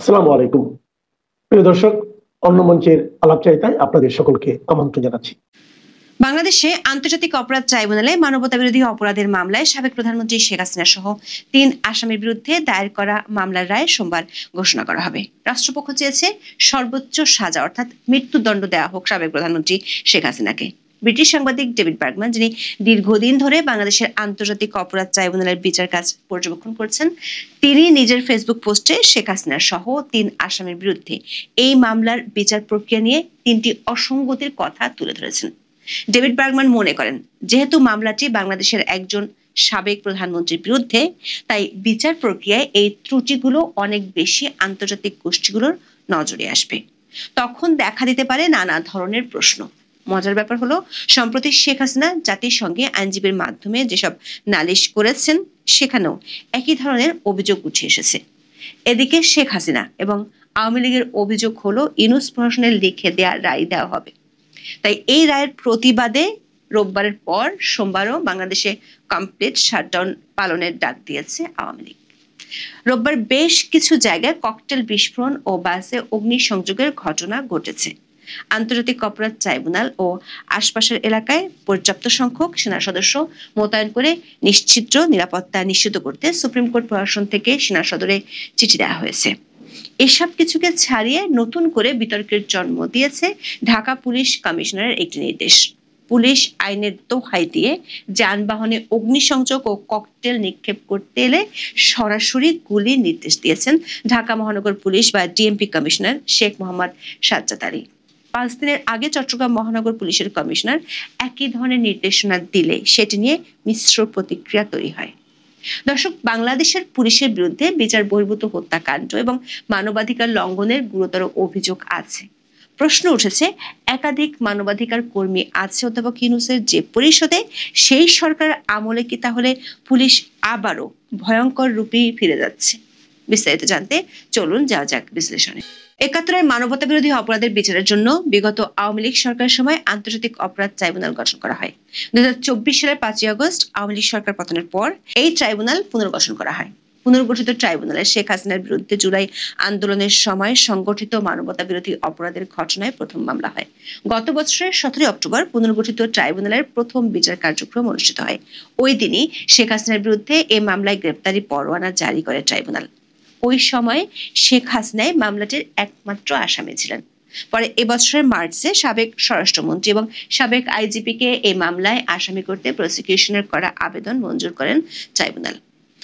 আসসালামু আলাইকুম। প্রিয় দর্শক, অন্য মঞ্চের আলাপচারিতায় আপনাদের সকলকে আমন্ত্রণ জানাচ্ছি। বাংলাদেশে আন্তর্জাতিক অপরাধ ট্রাইব্যুনালে মানবতাবিরোধী অপরাধের মামলায় সাবেক প্রধানমন্ত্রী শেখ হাসিনা সহ ৩ আসামির বিরুদ্ধে দায়ের করা মামলার রায় সোমবার ঘোষণা করা হবে। রাষ্ট্রপক্ষ চেয়েছে সর্বোচ্চ সাজা অর্থাৎ মৃত্যুদণ্ড দেওয়া হোক সাবেক প্রধানমন্ত্রী শেখ হাসিনাকে। ব্রিটিশ সাংবাদিক ডেভিড বার্গম্যান, যিনি দীর্ঘদিন ধরে বাংলাদেশের আন্তর্জাতিক অপরাধ ট্রাইব্যুনালের বিচার কাজ পর্যবেক্ষণ করছেন, তিনি নিজের ফেসবুক পোস্টে শেখ হাসিনা সহ ৩ আসামির বিরুদ্ধে এই মামলার বিচার প্রক্রিয়া নিয়ে ৩টি অসঙ্গতির কথা তুলে ধরেছেন। ডেভিড বার্গম্যান মনে করেন, যেহেতু মামলাটি বাংলাদেশের একজন সাবেক প্রধানমন্ত্রীর বিরুদ্ধে, তাই বিচার প্রক্রিয়ায় এই ত্রুটিগুলো অনেক বেশি আন্তর্জাতিক গোষ্ঠীগুলোর নজরে আসবে। তখন দেখা দিতে পারে নানা ধরনের প্রশ্ন। মজার ব্যাপার হলো, সম্প্রতি শেখ হাসিনা জাতিসংঘে আইনজীবীর মাধ্যমে যেসব নালিশ করেছেন, সেখানেও একই ধরনের অভিযোগ উঠে এসেছে। এদিকে শেখ হাসিনা এবং আওয়ামী লীগের অভিযোগ হলো ইউনূস প্রশাসনের লিখে দেয়া রায় দেওয়া হবে। তাই এই রায়ের প্রতিবাদে রোববারের পর সোমবারও বাংলাদেশে কমপ্লিট শাটডাউন পালনের ডাক দিয়েছে আওয়ামী লীগ। রোববার বেশ কিছু জায়গায় ককটেল বিস্ফোরণ ও বাসে অগ্নিসংযোগের ঘটনা ঘটেছে। আন্তর্জাতিক অপরাধ ট্রাইব্যুনাল ও আশপাশের এলাকায় পর্যাপ্ত সংখ্যক সেনা সদস্য মোতায়েন করে নিশ্চিদ্র নিরাপত্তা নিশ্চিত করতে সুপ্রিম কোর্ট প্রশাসন থেকে সেনা সদরে চিঠি দেওয়া হয়েছে। এসব কিছুকে ছাড়িয়ে নতুন করে বিতর্কের জন্ম দিয়েছে ঢাকা পুলিশ কমিশনারের একটি নির্দেশ। পুলিশ আইনের দোহাই দিয়ে যানবাহনে অগ্নিসংযোগ ও ককটেল নিক্ষেপ করতে এলে সরাসরি গুলির নির্দেশ দিয়েছেন ঢাকা মহানগর পুলিশ বা ডিএমপি কমিশনার শেখ মোহাম্মদ সাজ্জাদ আলী। 5 দিনের আগে চট্টগ্রাম মহানগর পুলিশের কমিশনার একই ধরনের নির্দেশনা দিলে সেটি নিয়ে মিশ্র প্রতিক্রিয়া তৈরি হয়। দর্শক, বাংলাদেশের পুলিশের বিরুদ্ধে বিচার বহির্ভূত হত্যাকাণ্ড এবং মানবাধিকার লঙ্ঘনের গুরুতর অভিযোগ আছে। প্রশ্ন উঠেছে, একাধিক মানবাধিকার কর্মী আছে অধ্যাপক ইউনূসের যে পরিষদে, সেই সরকার আমলে কি তাহলে পুলিশ আবারও ভয়ঙ্কর রূপেই ফিরে যাচ্ছে? বিস্তারিত জানতে চলুন যাওয়া যাক বিশ্লেষণে। ৭১-এর মানবতা বিরোধী অপরাধের বিচারের জন্য বিগত আওয়ামী লীগ সরকারের সময় আন্তর্জাতিক অপরাধ ট্রাইব্যুনাল গঠন করা হয়। ২০২৪ সালের ৫ই আগস্ট আওয়ামী লীগ সরকার পতনের পর এই ট্রাইব্যুনাল পুনর্গঠন করা হয়। পুনর্গঠিত ট্রাইব্যুনালে শেখ হাসিনার বিরুদ্ধে জুলাই আন্দোলনের সময় সংগঠিত মানবতা বিরোধী অপরাধের ঘটনায় প্রথম মামলা হয়। গত বছরের ১৭ অক্টোবর পুনর্গঠিত ট্রাইব্যুনালের প্রথম বিচার কার্যক্রম অনুষ্ঠিত হয়। ওই দিনই শেখ হাসিনার বিরুদ্ধে এই মামলায় গ্রেপ্তারি পরোয়ানা জারি করে ট্রাইব্যুনাল। ওই সময় শেখ হাসিনাই মামলাটির একমাত্র আসামি ছিলেন। পরে এবছরের মার্চে সাবেক স্বরাষ্ট্রমন্ত্রী এবং সাবেক আইজিপিকে এই মামলায় আসামি করতে প্রসিকিউশনের করা আবেদন মঞ্জুর করেন ট্রাইব্যুনাল।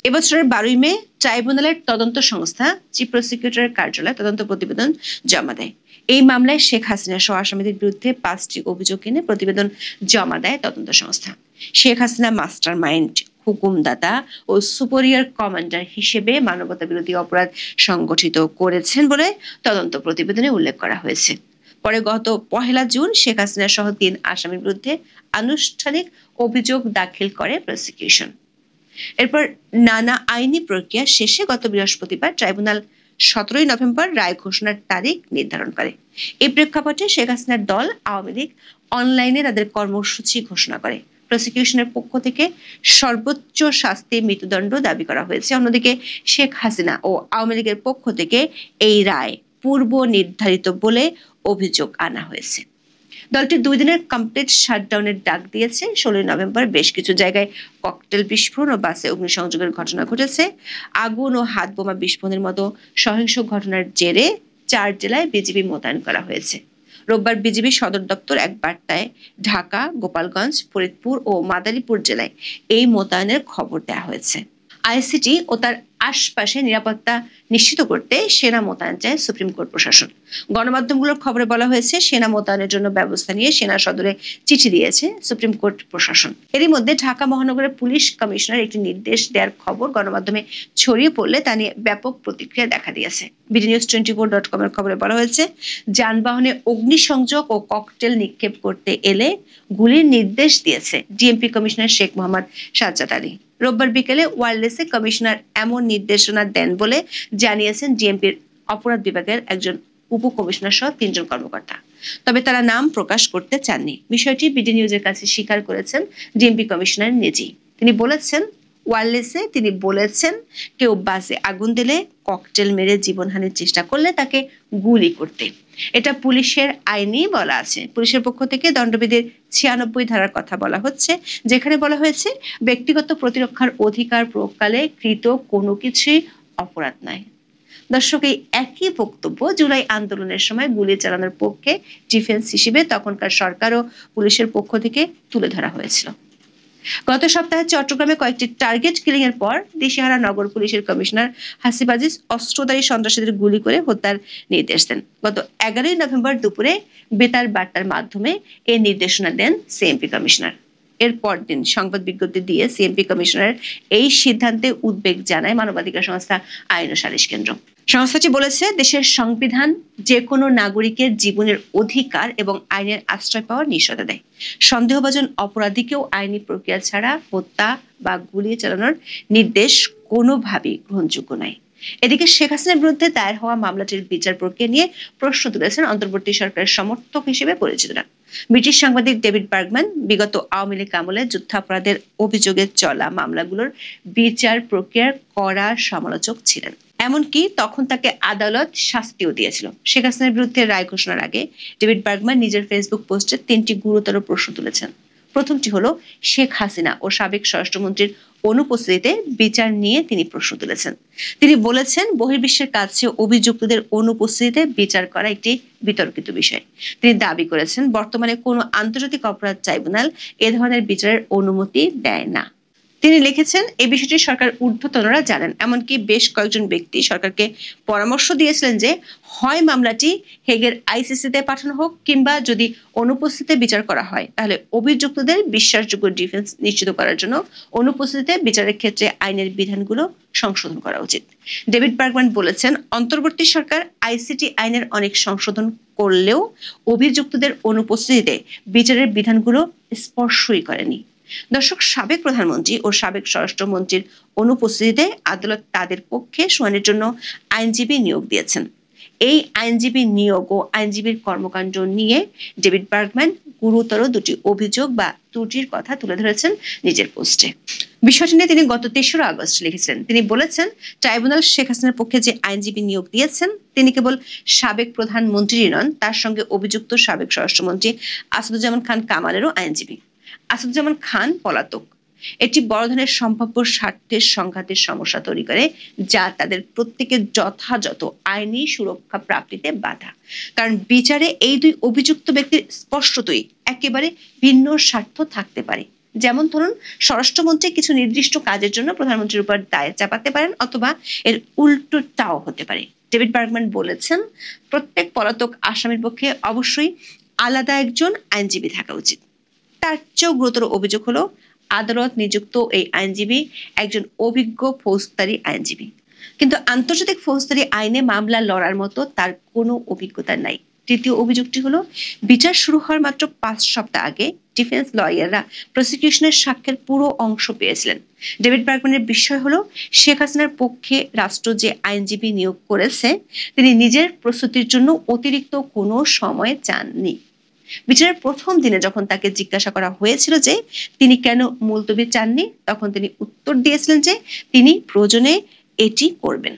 এবছরের 12ই মে ট্রাইব্যুনালের তদন্ত সংস্থা চিফ প্রসিকিউটরের কার্যালয়ে তদন্ত প্রতিবেদন জমা দেয়। এই মামলায় শেখ হাসিনা সহ আসামিদের বিরুদ্ধে 5টি অভিযোগ এনে প্রতিবেদন জমা দেয় তদন্ত সংস্থা। শেখ হাসিনা মাস্টার মাইন্ড, হুকুমদাতা ও সুপেরিয়র কমান্ডার হিসেবে মানবতা বিরোধী অপরাধ সংগঠিত করেছেন বলে তদন্ত প্রতিবেদনে উল্লেখ করা হয়েছে। পরে গত 1 জুন শেখ হাসিনা সহ 3 আসামির বিরুদ্ধে আনুষ্ঠানিক অভিযোগ দাখিল করে প্রসিকিউশন। এরপর নানা আইনি প্রক্রিয়া শেষে গত বৃহস্পতিবার ট্রাইব্যুনাল 17ই নভেম্বর রায় ঘোষণার তারিখ নির্ধারণ করে। এই প্রেক্ষাপটে শেখ হাসিনার দল আওয়ামী লীগ অনলাইনে তাদের কর্মসূচি ঘোষণা করে। প্রসিকিউশনের পক্ষ থেকে সর্বোচ্চ শাস্তি মৃত্যুদণ্ড দাবি করা হয়েছে। অন্যদিকে শেখ হাসিনা ও আওয়ামী লীগের পক্ষ থেকে এই রায় পূর্ব নির্ধারিত বলে অভিযোগ আনা হয়েছে। দলটি 2 দিনের কমপ্লিট শাটডাউনের ডাক দিয়েছে। 16 নভেম্বর বেশ কিছু জায়গায় ককটেল বিস্ফোরণ ও বাসে অগ্নিসংযোগের ঘটনা ঘটেছে। আগুন ও হাত বোমা বিস্ফোরণের মতো সহিংস ঘটনার জেরে 4 জেলায় বিজিবি মোতায়েন করা হয়েছে। রোববার বিজিবি সদর দপ্তর এক বার্তায় ঢাকা, গোপালগঞ্জ, ফরিদপুর ও মাদারীপুর জেলায় এই মোতায়েনের খবর দেওয়া হয়েছে। আইসিটি ও তার আশপাশে নিরাপত্তা নিশ্চিত করতে সেনা মোতায়েন চায় সুপ্রিম কোর্ট প্রশাসন। গণমাধ্যমগুলোর খবরে বলা হয়েছে, সেনা মোতায়েনের জন্য ব্যবস্থা নিয়ে সেনা সদরে চিঠি দিয়েছে সুপ্রিম কোর্ট প্রশাসন। এরই মধ্যে ঢাকা মহানগরের পুলিশ কমিশনার একটি নির্দেশ দেওয়ার খবর গণমাধ্যমে ছড়িয়ে পড়লে তা নিয়ে ব্যাপক প্রতিক্রিয়া দেখা দিয়েছে। bdnews24.com এর খবরে বলা হয়েছে, যানবাহনে অগ্নিসংযোগ ও ককটেল নিক্ষেপ করতে এলে গুলির নির্দেশ দিয়েছে ডিএমপি কমিশনার শেখ মোহাম্মদ সাজ্জাদ আলী। রোববার বিকেলে ওয়্যারলেসে কমিশনার এমন নির্দেশনা দেন বলে জানিয়েছেন ডিএমপির অপরাধ বিভাগের একজন উপকমিশনার সহ 3 জন কর্মকর্তা। তবে তারা নাম প্রকাশ করতে চাননি। বিষয়টি বিডি নিউজের কাছে স্বীকার করেছেন ডিএমপি কমিশনার নিজেই। তিনি বলেছেন, ওয়ারলেসে তিনি বলেছেন, কেউ বাসে আগুন দিলে, ককটেল মেরে জীবনহানির চেষ্টা করলে তাকে গুলি করতে। এটা পুলিশের আইনেই বলা আছে। পুলিশের পক্ষ থেকে দণ্ডবিধির 96 ধারার কথা বলা হচ্ছে, যেখানে বলা হয়েছে ব্যক্তিগত প্রতিরক্ষার অধিকার প্রয়োগকালে কৃত কোনো কিছুই অপরাধ নয়। দর্শক, এই একই বক্তব্য জুলাই আন্দোলনের সময় গুলি চালানোর পক্ষে ডিফেন্স হিসেবে তখনকার সরকার ও পুলিশের পক্ষ থেকে তুলে ধরা হয়েছিল। গত সপ্তাহে চট্টগ্রামে কয়েকটি টার্গেট কিলিং এর পর দিশেহারা নগর পুলিশের কমিশনার হাসিব আজিজ অস্ত্রধারী সন্ত্রাসীদের গুলি করে হত্যার নির্দেশ দেন। গত 11 নভেম্বর দুপুরে বেতার বার্তার মাধ্যমে এই নির্দেশনা দেন সিএমপি কমিশনার। এর পরদিন সংবাদ বিজ্ঞপ্তি দিয়ে সিএমপি কমিশনারের এই সিদ্ধান্তে উদ্বেগ জানায় মানবাধিকার সংস্থা আইন ও সালিশ কেন্দ্র। সংস্থাটি বলেছে, দেশের সংবিধান যে কোনো নাগরিকের জীবনের অধিকার এবং আইনের আশ্রয় পাওয়ার নিশ্চয়তা দেয়। সন্দেহভাজন অপরাধীকেও আইনি প্রক্রিয়া ছাড়া হত্যা বা গুলি চালানোর নির্দেশ কোনোভাবেই গ্রহণযোগ্য নয়। এদিকে শেখ হাসিনার বিরুদ্ধে দায়ের হওয়া মামলাটির বিচার প্রক্রিয়া নিয়ে প্রশ্ন তুলেছেন অন্তর্বর্তী সরকারের সমর্থক হিসেবে পরিচিতরা। ব্রিটিশ সাংবাদিক ডেভিড বার্গম্যান বিগত আওয়ামী লীগ আমলে যুদ্ধাপরাধের অভিযোগে চলা মামলাগুলোর বিচার প্রক্রিয়ার কড়া সমালোচক ছিলেন। এমনকি তখন তাকে আদালত শাস্তিও দিয়েছিল। শেখ হাসিনার বিরুদ্ধে রায় ঘোষণার আগে ডেভিড বার্গম্যান নিজের ফেসবুক পোস্টে 3টি গুরুতর প্রশ্ন তুলেছেন। প্রথমটি হলো, শেখ হাসিনা ও সাবেক স্বরাষ্ট্রমন্ত্রীর অনুপস্থিতিতে বিচার নিয়ে তিনি প্রশ্ন তুলেছেন। তিনি বলেছেন, বহির্বিশ্বের কাছে অভিযুক্তদের অনুপস্থিতিতে বিচার করা একটি বিতর্কিত বিষয়। তিনি দাবি করেছেন, বর্তমানে কোনো আন্তর্জাতিক অপরাধ ট্রাইব্যুনাল এ ধরনের বিচারের অনুমতি দেয় না। তিনি লিখেছেন, এই বিষয়টি সরকার ঊর্ধ্বতনরা জানেন। এমনকি বেশ কয়েকজন ব্যক্তি সরকারকে পরামর্শ দিয়েছিলেন যে হয় মামলাটি হেগের আইসিসিতে পাঠানো হোক, কিংবা যদি অনুপস্থিতিতে বিচার করা হয় তাহলে অভিযুক্তদের বিশ্বাসযোগ্য ডিফেন্স নিশ্চিত করার জন্য অনুপস্থিতিতে বিচারের ক্ষেত্রে আইনের বিধানগুলো সংশোধন করা উচিত। ডেভিড বার্গম্যান বলেছেন, অন্তর্বর্তী সরকার আইসিটি আইনের অনেক সংশোধন করলেও অভিযুক্তদের অনুপস্থিতিতে বিচারের বিধানগুলো স্পর্শই করেনি। দর্শক, সাবেক প্রধানমন্ত্রী ও সাবেক স্বরাষ্ট্রমন্ত্রীর অনুপস্থিতিতে আদালত তাদের পক্ষে শুনানির জন্য আইনজীবী নিয়োগ দিয়েছেন। এই আইনজীবী নিয়োগ ও আইনজীবীর কর্মকাণ্ড নিয়ে ডেভিড বার্গম্যান গুরুতর 2টি অভিযোগ বা ত্রুটির কথা তুলে ধরেছেন নিজের পোস্টে। বিষয়টি নিয়ে তিনি গত 3রা আগস্ট লিখেছিলেন। তিনি বলেছেন, ট্রাইব্যুনাল শেখ হাসিনার পক্ষে যে আইনজীবী নিয়োগ দিয়েছেন তিনি কেবল সাবেক প্রধানমন্ত্রীই নন, তার সঙ্গে অভিযুক্ত সাবেক স্বরাষ্ট্রমন্ত্রী আসাদুজ্জামান খান কামালেরও আইনজীবী। আসাদুজ্জামান খান পলাতক। এটি বড় ধরনের সম্ভাব্য স্বার্থের সংঘাতের সমস্যা তৈরি করে, যা তাদের প্রত্যেকের যথাযথ আইনি সুরক্ষা প্রাপ্তিতে বাধা। কারণ বিচারে এই 2 অভিযুক্ত ব্যক্তির স্পষ্টতই একেবারে ভিন্ন স্বার্থ থাকতে পারে। যেমন ধরুন, স্বরাষ্ট্রমন্ত্রী কিছু নির্দিষ্ট কাজের জন্য প্রধানমন্ত্রীর উপর দায় চাপাতে পারেন, অথবা এর উল্টোটাও হতে পারে। ডেভিড বার্গম্যান বলেছেন, প্রত্যেক পলাতক আসামির পক্ষে অবশ্যই আলাদা একজন আইনজীবী থাকা উচিত। তার চেয়েও গুরুতর অভিযোগ হলো, আদালত নিযুক্ত এই আইনজীবী একজন অভিজ্ঞ ফৌজদারি আইনজীবী, কিন্তু আন্তর্জাতিক ফৌজদারি আইনে মামলা লড়ার মতো তার কোনো অভিজ্ঞতা নাই। তৃতীয় অভিযোগটি হলো, বিচার শুরু হওয়ার মাত্র 5 সপ্তাহ আগে ডিফেন্স লয়াররা প্রসিকিউশনের সাক্ষ্যের পুরো অংশ পেয়েছিলেন। ডেভিড বার্গম্যানের বিষয় হলো, শেখ হাসিনার পক্ষে রাষ্ট্র যে আইনজীবী নিয়োগ করেছে তিনি নিজের প্রস্তুতির জন্য অতিরিক্ত কোনো সময় চাননি। বিচারের প্রথম দিনে যখন তাকে জিজ্ঞাসা করা হয়েছিল যে তিনি কেন মুলতবি চাননি, তখন তিনি উত্তর দিয়েছিলেন যে তিনি প্রয়োজনে এটি করবেন।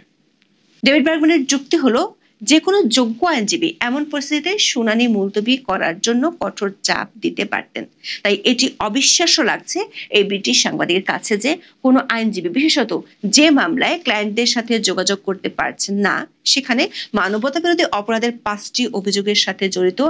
ডেভিড বার্গম্যানের যুক্তি হলো, যে কোনো যোগ্য আইনজীবী এমন পরিস্থিতিতে শুনানি মুলতবি করার জন্য কঠোর চাপ দিতে পারতেন। তাই এটি অবিশ্বাস্য লাগছে এই ব্রিটিশ সাংবাদিকের কাছে যে কোনো আইনজীবী, বিশেষত যে মামলায় ক্লায়েন্টদের সাথে যোগাযোগ করতে পারছেন না, সেখানে মানবতাবিরোধী অপরাধের 5টি অভিযোগের সাথে জড়িত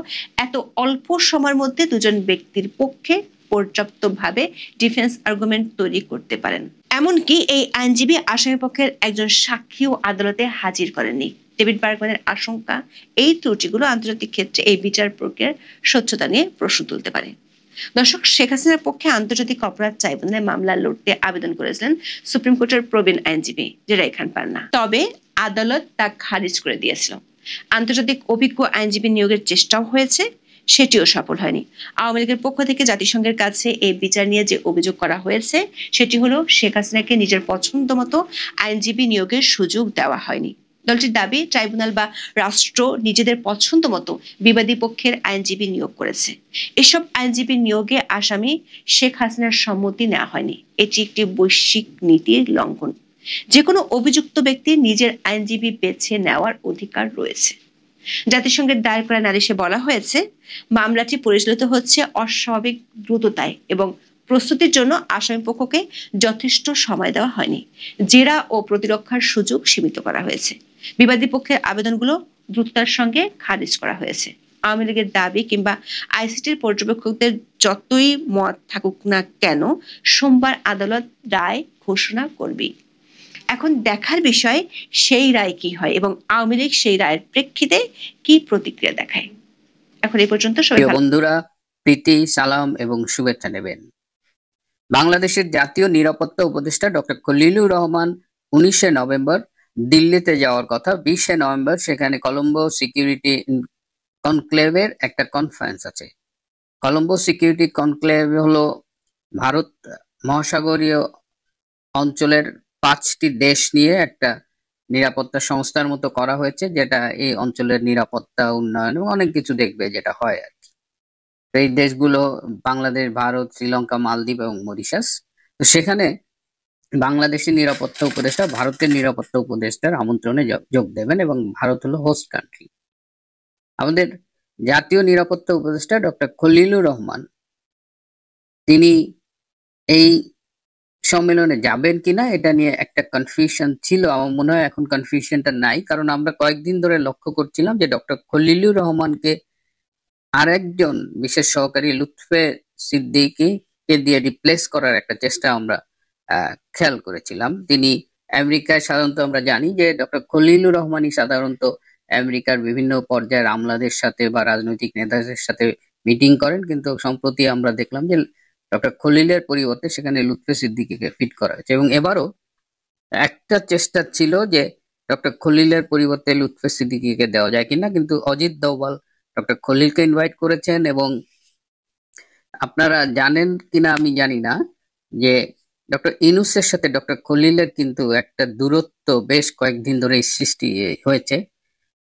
এত অল্প সময়ের মধ্যে 2জন ব্যক্তির পক্ষে পর্যাপ্তভাবে ডিফেন্স আর্গুমেন্ট তৈরি করতে পারেন। এমনকি এই আইনজীবী আসামিপক্ষের একজন সাক্ষীও আদালতে হাজির করেননি। ডেভিড বার্গম্যানের আশঙ্কা, এই ত্রুটিগুলো আন্তর্জাতিক ক্ষেত্রে এই বিচার প্রক্রিয়ার স্বচ্ছতা নিয়ে প্রশ্ন তুলতে পারে। দর্শক, শেখ হাসিনার পক্ষে আন্তর্জাতিক অপরাধ ট্রাইব্যুনালে মামলা লড়তে আবেদন করেছিলেন সুপ্রিম কোর্টের প্রবীণ আইনজীবী জেরাই খান পান্না। তবে আদালত তা খারিজ করে দিয়েছিল। আন্তর্জাতিক অভিজ্ঞ আইনজীবী নিয়োগের চেষ্টাও হয়েছে, সেটিও সফল হয়নি। আওয়ামী লীগের পক্ষ থেকে জাতিসংঘের কাছে এই বিচার নিয়ে যে অভিযোগ করা হয়েছে সেটি হলো, শেখ হাসিনাকে নিজের পছন্দ মতো আইনজীবী নিয়োগের সুযোগ দেওয়া হয়নি। দলটির দাবি, ট্রাইব্যুনাল বা রাষ্ট্র নিজেদের পছন্দ মতো বিবাদী পক্ষের আইনজীবী নিয়োগ করেছে। এসব আইনজীবী নিয়োগে আসামি শেখ হাসিনার সম্মতি নেওয়া হয়নি। এটি একটি বৈশ্বিক নীতির লঙ্ঘন। যে কোনো অভিযুক্ত ব্যক্তির নিজের আইনজীবী বেছে নেওয়ার অধিকার রয়েছে। জাতিসংঘের দায়ের করা নালিশে বলা হয়েছে, মামলাটি পরিচালিত হচ্ছে অস্বাভাবিক দ্রুততায় এবং প্রস্তুতির জন্য আসামিপক্ষকে যথেষ্ট সময় দেওয়া হয়নি। জেরা ও প্রতিরক্ষার সুযোগ সীমিত করা হয়েছে। বিবাদী পক্ষের আবেদনগুলো দ্রুততার সঙ্গে খারিজ করা হয়েছে। আওয়ামী লীগের দাবি কিংবা আইসিটির পর্যবেক্ষকদের যতই মত থাকুক না কেন, সোমবার আদালত রায় ঘোষণা করবে। এখন দেখার বিষয় সেই রায় কি হয় এবং আওয়ামী লীগ সেই রায়ের প্রেক্ষিতে কি প্রতিক্রিয়া দেখায়। এখন এই পর্যন্ত সবাই বন্ধুরা, প্রীতি, সালাম এবং শুভেচ্ছা নেবেন। বাংলাদেশের জাতীয় নিরাপত্তা উপদেষ্টা ডক্টর খলিলুর রহমান 19 নভেম্বর দিল্লিতে যাওয়ার কথা। 20 নভেম্বর সেখানে কলম্বো সিকিউরিটি কনক্লেভের একটা কনফারেন্স আছে। কলম্বো সিকিউরিটি কনক্লেভ হলো ভারত মহাসাগরীয় অঞ্চলের 5টি দেশ নিয়ে একটা নিরাপত্তা সংস্থার মতো করা হয়েছে, যেটা এই অঞ্চলের নিরাপত্তা উন্নয়ন এবং অনেক কিছু দেখবে, যেটা হয় আর কি। এই দেশগুলো বাংলাদেশ, ভারত, শ্রীলঙ্কা, মালদ্বীপ এবং মরিশাস। তো সেখানে বাংলাদেশের নিরাপত্তা উপদেষ্টা ভারতের নিরাপত্তা উপদেষ্টার আমন্ত্রণে যোগ দেবেন এবং ভারত হলো হোস্ট কান্ট্রি। আমাদের জাতীয় নিরাপত্তা উপদেষ্টা ডক্টর খলিলুর রহমান তিনি এই সম্মেলনে যাবেন কিনা এটা নিয়ে একটা কনফিউশন ছিল। আমার মনে হয় এখন কনফিউশনটা নাই, কারণ আমরা কয়েকদিন ধরে লক্ষ্য করছিলাম যে ডক্টর খলিলুর রহমানকে আরেকজন বিশেষ সহকারী লুৎফে সিদ্দিকীকে দিয়ে রিপ্লেস করার একটা চেষ্টা আমরা খেয়াল করেছিলাম। তিনি আমেরিকায় সাধারণত আমরা জানি যে ডক্টর খলিলুর রহমানই সাধারণত আমেরিকার বিভিন্ন পর্যায়ের আমলাদের সাথে বা রাজনৈতিক নেতাদের সাথে মিটিং করেন, কিন্তু সম্প্রতি আমরা দেখলাম যে ডক্টর খলিলের পরিবর্তে সেখানে লুৎফে সিদ্দিকীকে ফিট করা হয়েছে। এবং এবারও একটা চেষ্টা ছিল যে ডক্টর খলিলের পরিবর্তে লুৎফে সিদ্দিকীকে দেওয়া যায় কিনা, কিন্তু অজিত দোভাল ডক্টর খলিলকে ইনভাইট করেছেন। এবং আপনারা জানেন কিনা আমি জানি না যে ডক্টর ইউনূসের সাথে ডক্টর খলিলের কিন্তু একটা দূরত্ব বেশ কয়েকদিন ধরে সৃষ্টি হয়েছে।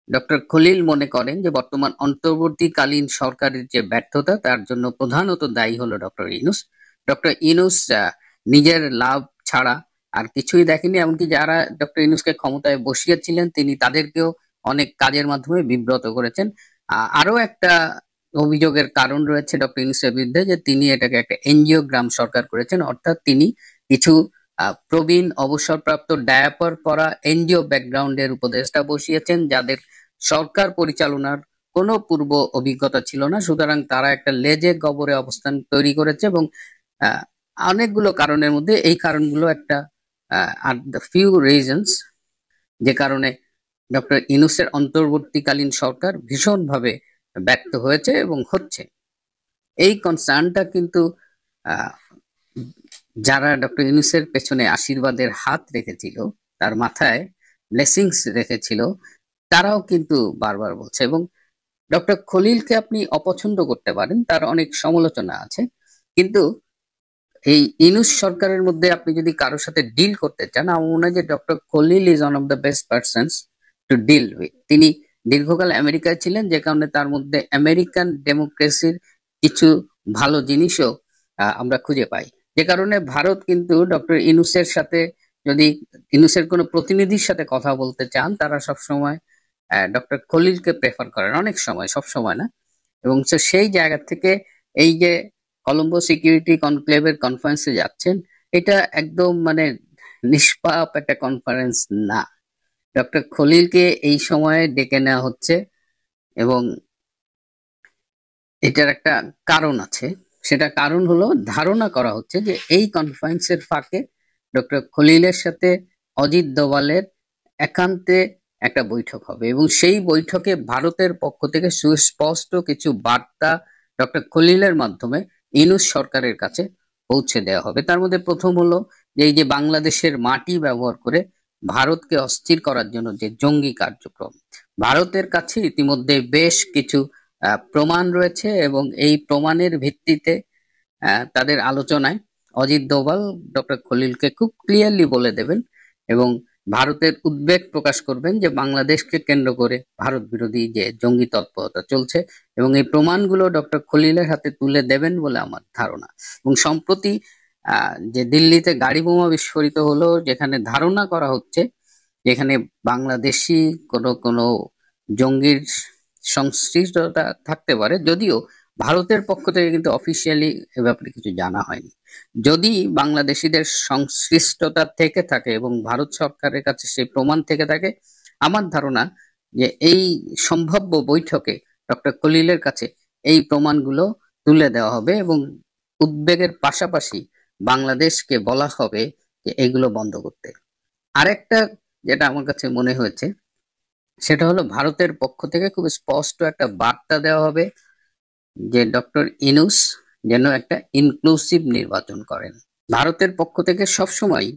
ডক্টর খলিল মনে করেন যে বর্তমান অন্তর্বর্তীকালীন সরকারের যে ব্যর্থতা, তার জন্য প্রধানত দায়ী হলো ডক্টর ইউনূস। ডক্টর ইউনূস নিজের লাভ ছাড়া আর কিছুই দেখেনি, এমনকি যারা ডক্টর ইউনূসকে ক্ষমতায় বসিয়েছিলেন তিনি তাদেরকেও অনেক কাজের মাধ্যমে বিব্রত করেছেন। আরো একটা অভিযোগের কারণ রয়েছে ডক্টর ইউনূসের বিরুদ্ধে, যে তিনি এটাকে একটা এনজিওগ্রাম সরকার করেছেন, অর্থাৎ তিনি কিছু প্রবীণ অবসরপ্রাপ্ত ডায়াপার পরা এনজিও ব্যাকগ্রাউন্ডের উপদেষ্টা বসিয়েছেন, যাদের সরকার পরিচালনার কোনো পূর্ব অভিজ্ঞতা ছিল না। সুতরাং তারা একটা লেজে গবরে অবস্থান তৈরি করেছে এবং অনেকগুলো কারণের মধ্যে এই কারণগুলো একটা আর দ্য ফিউ রিজনস যে কারণে ডক্টর ইউনূসের অন্তর্বর্তীকালীন সরকার ভীষণভাবে ব্যর্থ হয়েছে এবং হচ্ছে। এই কনসার্নটা কিন্তু যারা ডক্টর ইউনূসের পেছনে আশীর্বাদের হাত রেখেছিল, তার মাথায় ব্লেসিংস রেখেছিল, তারাও কিন্তু বারবার বলছে। এবং ডক্টর খলিলকে আপনি অপছন্দ করতে পারেন, তার অনেক সমালোচনা আছে, কিন্তু এই ইউনূস সরকারের মধ্যে আপনি যদি কারোর সাথে ডিল করতে চান, আমার মনে হয় যে doctor Khalil is one of the best persons to deal with. তিনি দীর্ঘকাল আমেরিকায় ছিলেন, যে কারণে তার মধ্যে আমেরিকান ডেমোক্রেসির কিছু ভালো জিনিসও আমরা খুঁজে পাই। যে কারণে ভারত কিন্তু ডক্টর ইউনূসের সাথে, যদি ইউনূসের কোনো প্রতিনিধির সাথে কথা বলতে চান, তারা সবসময় ডক্টর খলিলকে প্রেফার করেন, অনেক সময়, সব সময় না। এবং সেই জায়গা থেকে এই যে কলম্বো সিকিউরিটি কনক্লেভের কনফারেন্সে যাচ্ছেন, এটা একদম মানে নিষ্পাপ একটা কনফারেন্স না। ডক্টর খলিলকে এই সময়ে ডেকে নেওয়া হচ্ছে এবং এটার একটা কারণ আছে। সেটা কারণ হলো, ধারণা করা হচ্ছে যে এই কনফারেন্সের ফাঁকে ডক্টর খলিলের সাথে অজিত দোভালের একান্তে একটা বৈঠক হবে এবং সেই বৈঠকে ভারতের পক্ষ থেকে সুস্পষ্ট কিছু বার্তা ডক্টর খলিলের মাধ্যমে ইউনূস সরকারের কাছে পৌঁছে দেওয়া হবে। তার মধ্যে প্রথম হলো যে এই যে বাংলাদেশের মাটি ব্যবহার করে ভারতকে অস্থির করার জন্য যে জঙ্গি কার্যক্রম, ভারতের কাছে ইতিমধ্যে বেশ কিছু প্রমাণ রয়েছে এবং এই প্রমাণের ভিত্তিতে তাদের আলোচনায় অজিত দোভাল ডক্টর খলিলকে খুব ক্লিয়ারলি বলে দেবেন এবং ভারতের উদ্বেগ প্রকাশ করবেন যে বাংলাদেশকে কেন্দ্র করে ভারত বিরোধী যে জঙ্গি তৎপরতা চলছে, এবং এই প্রমাণগুলো ডক্টর খলিলের হাতে তুলে দেবেন বলে আমার ধারণা। এবং সম্প্রতি যে দিল্লিতে গাড়ি বোমা বিস্ফোরিত হলো, যেখানে ধারণা করা হচ্ছে যেখানে বাংলাদেশি কোনো জঙ্গির সংশ্লিষ্টতা থাকতে পারে, যদিও ভারতের পক্ষ থেকে কিন্তু অফিসিয়ালি এ ব্যাপারে কিছু জানা হয়নি। যদি বাংলাদেশিদের সংশ্লিষ্টতা থেকে থাকে এবং ভারত সরকারের কাছে সেই প্রমাণ থেকে থাকে, আমার ধারণা যে এই সম্ভাব্য বৈঠকে ডক্টর খলিলের কাছে এই প্রমাণগুলো তুলে দেওয়া হবে এবং উদ্বেগের পাশাপাশি বাংলাদেশকে বলা হবে যে এগুলো বন্ধ করতে। আরেকটা যেটা আমার কাছে মনে হয়েছে সেটা হলো ভারতের পক্ষ থেকে খুব স্পষ্ট একটা বার্তা দেওয়া হবে যে ডক্টর ইউনূস যেন একটা ইনক্লুসিভ নির্বাচন করেন। ভারতের পক্ষ থেকে সবসময়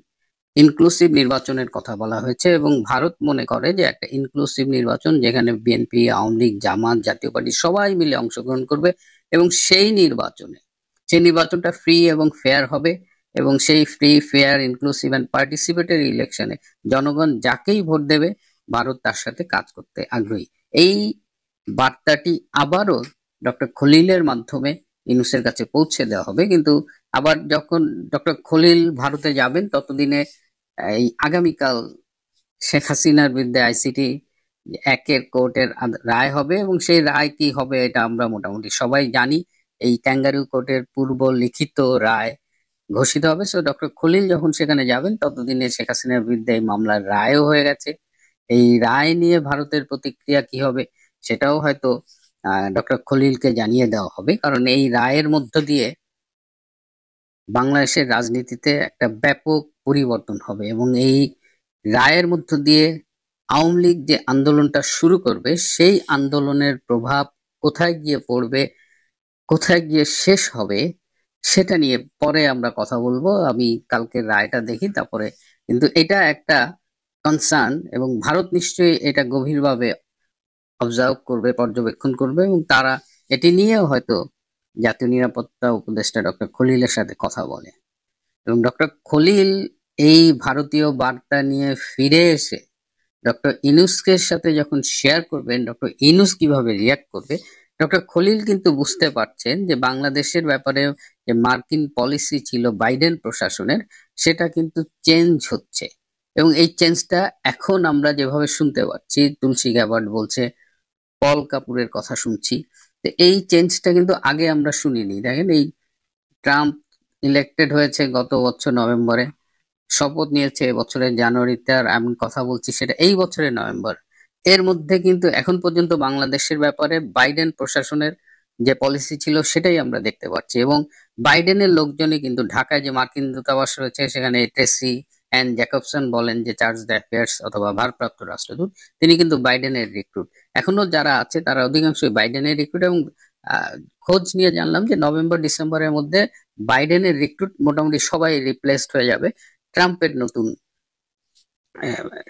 ইনক্লুসিভ নির্বাচনের কথা বলা হয়েছে এবং ভারত মনে করে যে একটা ইনক্লুসিভ নির্বাচন যেখানে বিএনপি, আওয়ামী লীগ, জামাত, জাতীয় পার্টি সবাই মিলে অংশগ্রহণ করবে এবং সেই নির্বাচনটা ফ্রি এবং ফেয়ার হবে, এবং সেই free, fair, inclusive and participatory ইলেকশনে জনগণ যাকেই ভোট দেবে ভারত তার সাথে কাজ করতে আগ্রহী। এই বার্তাটি আবারও ডক্টর খলিলের মাধ্যমে ইউনূসের কাছে পৌঁছে দেওয়া হবে। কিন্তু আবার যখন ডক্টর খলিল ভারতে যাবেন ততদিনে এই আগামীকাল শেখ হাসিনার বিরুদ্ধে ICT 1 কোর্টের রায় হবে, এবং সেই রায় কি হবে এটা আমরা মোটামুটি সবাই জানি। এই ক্যাঙ্গারু কোর্টের পূর্ব লিখিত রায় ঘোষিত হবে। সো ডক্টর খলিল যখন সেখানে যাবেন ততদিনে শেখ হাসিনার বিরুদ্ধে এই মামলার রায়ও হয়ে গেছে। এই রায় নিয়ে ভারতের প্রতিক্রিয়া কি হবে সেটাও হয়তো ডক্টর খলিলকে জানিয়ে দেওয়া হবে, কারণ এই রায়ের মধ্য দিয়ে বাংলাদেশের রাজনীতিতে একটা ব্যাপক পরিবর্তন হবে এবং এই রায়ের মধ্য দিয়ে আওয়ামী লীগ যে আন্দোলনটা শুরু করবে সেই আন্দোলনের প্রভাব কোথায় গিয়ে পড়বে, কোথায় গিয়ে শেষ হবে সেটা নিয়ে পরে আমরা কথা বলবো। আমি কালকে রায়টা দেখি তারপরে। কিন্তু এটা একটা কনসার্ন এবং ভারত নিশ্চয়ই এটা গভীরভাবে অবজার্ভ করবে, পর্যবেক্ষণ করবে, এবং তারা এটি নিয়েও হয়তো জাতীয় নিরাপত্তা উপদেষ্টা ডক্টর খলিলের সাথে কথা বলে। এবং ডক্টর খলিল এই ভারতীয় বার্তা নিয়ে ফিরে এসে ডক্টর ইউনূসের সাথে যখন শেয়ার করবেন, ডক্টর ইউনূস কিভাবে রিয়াক্ট করবে। ডক্টর খলিল কিন্তু বুঝতে পারছেন যে বাংলাদেশের ব্যাপারে যে মার্কিন পলিসি ছিল বাইডেন প্রশাসনের, সেটা কিন্তু চেঞ্জ হচ্ছে, এবং এই চেঞ্জটা এখন আমরা যেভাবে শুনতে পাচ্ছি, তুলসী গ্যাবার্ড বলছে, পল কাপুরের কথা শুনছি, তো এই চেঞ্জটা কিন্তু আগে আমরা শুনিনি। দেখেন, এই ট্রাম্প ইলেক্টেড হয়েছে গত বছর নভেম্বরে, শপথ নিয়েছে বছরের জানুয়ারিতে, আর আমি কথা বলছি সেটা এই বছরের নভেম্বর। এর মধ্যে কিন্তু এখন পর্যন্ত বাংলাদেশের ব্যাপারে বাইডেন প্রশাসনের যে পলিসি ছিল সেটাই আমরা দেখতে পাচ্ছি, এবং বাইডেনের লোকজনই কিন্তু ঢাকায় যে মার্কিন দূতাবাস রয়েছে সেখানে ট্রেসি অ্যান্ড জ্যাকবসন বলেন যে চার্জ d'affaires অথবা ভারপ্রাপ্ত রাষ্ট্রদূত, তিনি কিন্তু বাইডেনের রিক্রুট। এখনো যারা আছে তারা অধিকাংশই বাইডেনের রিক্রুট, এবং খোঁজ নিয়ে জানলাম যে নভেম্বর ডিসেম্বরের মধ্যে বাইডেনের রিক্রুট মোটামুটি সবাই রিপ্লেসড হয়ে যাবে ট্রাম্পের নতুন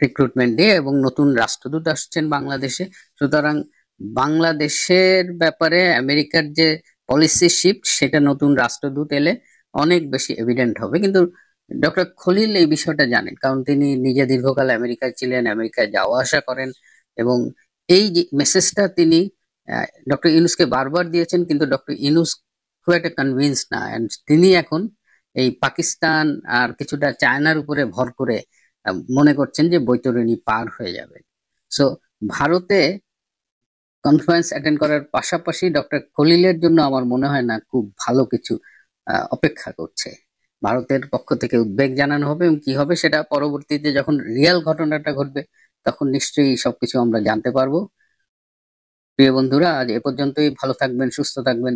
রিক্রুটমেন্ট দিয়ে, এবং নতুন রাষ্ট্রদূত আসছেন বাংলাদেশে। সুতরাং বাংলাদেশের ব্যাপারে আমেরিকার যে পলিসি শিফট সেটা নতুন রাষ্ট্রদূত এলে অনেক বেশি এভিডেন্ট হবে। কিন্তু ডক্টর খলিল এই বিষয়টা জানেন, কারণ তিনি নিজে দীর্ঘকাল আমেরিকায় ছিলেন, আমেরিকায় যাওয়া আসা করেন, এবং এই যে মেসেজটা তিনি ডক্টর ইউনূসকে বারবার দিয়েছেন, কিন্তু ডক্টর ইউনূস খুব একটা কনভিন্স না। তিনি এখন এই পাকিস্তান আর কিছুটা চায়নার উপরে ভর করে মনে করছেন যে বৈতরণী পার হয়ে যাবে। সো ভারতে কনফারেন্স অ্যাটেন্ড করার পাশাপাশি ডক্টর খলিলের জন্য আমার মনে হয় না খুব ভালো কিছু অপেক্ষা করছে। ভারতের পক্ষ থেকে উদ্বেগ জানানো হবে, এবং কি হবে সেটা পরবর্তীতে যখন রিয়েল ঘটনাটা ঘটবে তখন নিশ্চয়ই সবকিছু আমরা জানতে পারবো। প্রিয় বন্ধুরা, আজ এ পর্যন্তই। ভালো থাকবেন, সুস্থ থাকবেন।